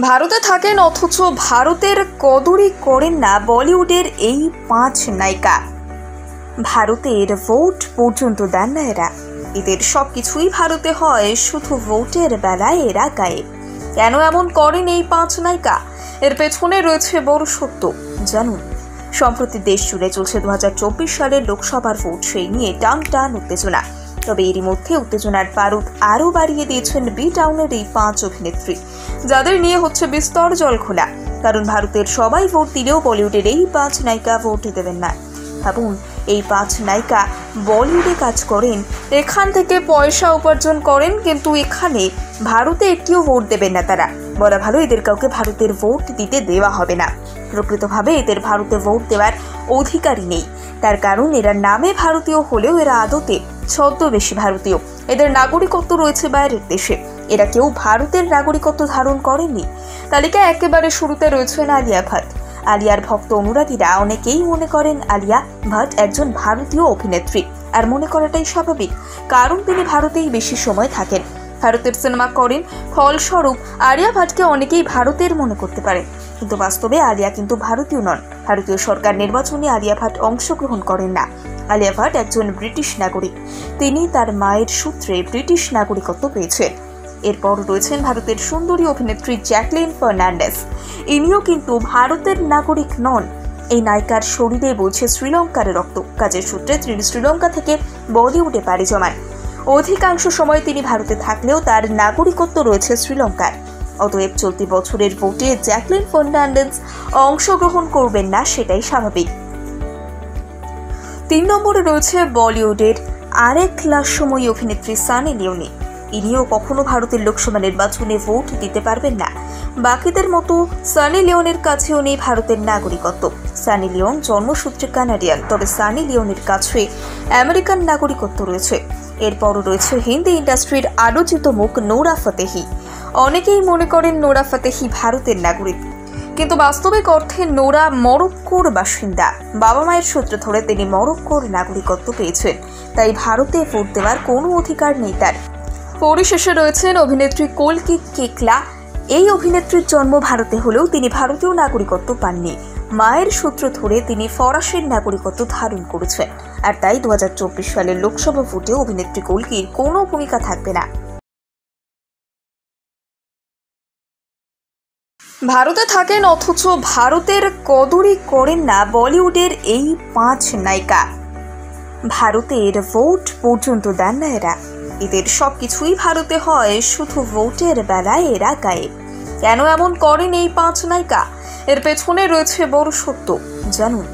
ভারতে থাকেন অথচ ভারতের কদরই করেন না বলিউডের এই 5 নায়িকা। ভারতের ভোট পর্যন্ত দেন না এরা। এদের সবকিছুই ভারতে হয়, শুধু ভোটের বেলায় এরা গায়েব। কেন এমন করেন এই 5 নায়িকা? এর পেছনে রয়েছে বড় সত্য, জানুন। সম্প্রতি দেশ জুড়ে চলছে 2024 সালের লোকসভার ভোট, সেই নিয়ে টান টান উত্তেজনা। তবে এরই মধ্যে উত্তেজনার পারদ আরও বাড়িয়ে দিয়েছেন বি টাউনের এই 5 অভিনেত্রী, যাদের নিয়ে হচ্ছে বিস্তর জলঘোলা। কারণ ভারতের সবাই ভোট দিলেও বলিউডের এই 5 নায়িকা ভোট দেবেন না। ভাবুন, এই 5 নায়িকা বলিউডে কাজ করেন, এখান থেকে পয়সা উপার্জন করেন, কিন্তু এখানে ভারতে একটিও ভোট দেবেন না তারা। বলা ভালো, এদের কাউকে ভারতের ভোট দিতে দেওয়া হবে না। প্রকৃতভাবে এদের ভারতে ভোট দেওয়ার অধিকারই নেই। তার কারণ এরা নামে ভারতীয় হলেও এরা আদতে ছদ্মবেশী ভারতীয়। এদের নাগরিকত্ব রয়েছে বাইরের দেশে। এরা কেউ ভারতের নাগরিকত্ব ধারণ করেনি। তালিকায় একেবারে শুরুতে রয়েছেন আলিয়া ভাট। আলিয়ার ভক্ত অনুরাগীরা অনেকেই মনে করেন আলিয়া ভাট একজন ভারতীয় অভিনেত্রী, আর মনে করাটাই স্বাভাবিক, কারণ তিনি ভারতেই বেশি সময় থাকেন, ভারতের সিনেমা করেন। ফলস্বরূপ আলিয়া ভাটকে অনেকেই ভারতের মনে করতে পারে, কিন্তু বাস্তবে আলিয়া কিন্তু ভারতীয় নন। ভারতীয় সরকার নির্বাচনে আলিয়া ভাট অংশগ্রহণ করেন না। আলিয়া ভাট একজন ব্রিটিশ নাগরিক। তিনি তার মায়ের সূত্রে ব্রিটিশ নাগরিকত্ব পেয়েছেন। এরপর রয়েছেন ভারতের সুন্দরী অভিনেত্রী জ্যাকলিন ফার্নান্ডেজ। ইনিও কিন্তু ভারতের নাগরিক নন। এই নায়িকার শরীরে বইছে শ্রীলঙ্কার রক্ত। কাজের সূত্রে তিনি শ্রীলঙ্কা থেকে বলিউডে পাড়ি জমান। অধিকাংশ সময় তিনি ভারতে থাকলেও তার নাগরিকত্ব রয়েছে শ্রীলঙ্কার। অতএব চলতি বছরের ভোটে জ্যাকলিন ফার্নান্ডেজ অংশগ্রহণ করবেন না, সেটাই স্বাভাবিক। 3 নম্বরে রয়েছে বলিউডের আরেক লাস্যময়ী অভিনেত্রী সানি লিওনি। ইনিও কখনো ভারতের লোকসভা নির্বাচনে ভোট দিতে পারবেন না। বাকিদের মতো সানি লিওনের কাছেও নেই ভারতের নাগরিকত্ব। সানি লিওন জন্মসূত্রে কানাডিয়ান, তবে সানি লিওনের কাছে আমেরিকান নাগরিকত্ব রয়েছে। এরপরও রয়েছে হিন্দি ইন্ডাস্ট্রির আলোচিত মুখ নোরা ফতেহি। অনেকেই মনে করেন নোরা ফতেহি ভারতের নাগরিক, কিন্তু বাস্তবিক অর্থে নোরা মরক্কোর বাসিন্দা। বাবা মায়ের সূত্র ধরে তিনি মরক্কোর নাগরিকত্ব পেয়েছেন, তাই ভারতে ভোট দেওয়ার কোনো অধিকার নেই তার। পরিশেষে রয়েছেন অভিনেত্রী কল্কি কেকলা। এই অভিনেত্রীর জন্ম ভারতে হলেও তিনি ভারতীয় নাগরিকত্ব পাননি। মায়ের সূত্র ধরে তিনি ফরাসির নাগরিকত্ব ধারণ করেছেন, আর তাই 2024 সালের লোকসভা ভোটে অভিনেত্রী কল্কির কোনো ভূমিকা থাকবে না। ভারতে থাকেন অথচ ভারতের কদরই করেন না বলিউডের এই 5 নায়িকা। ভারতের ভোট পর্যন্ত দেন না এরা। এদের সবকিছুই ভারতে হয়, শুধু ভোটের বেলায় এরা গায়েব। কেন এমন করেন এই 5 নায়িকা? এর পেছনে রয়েছে বড় সত্য, জানুন।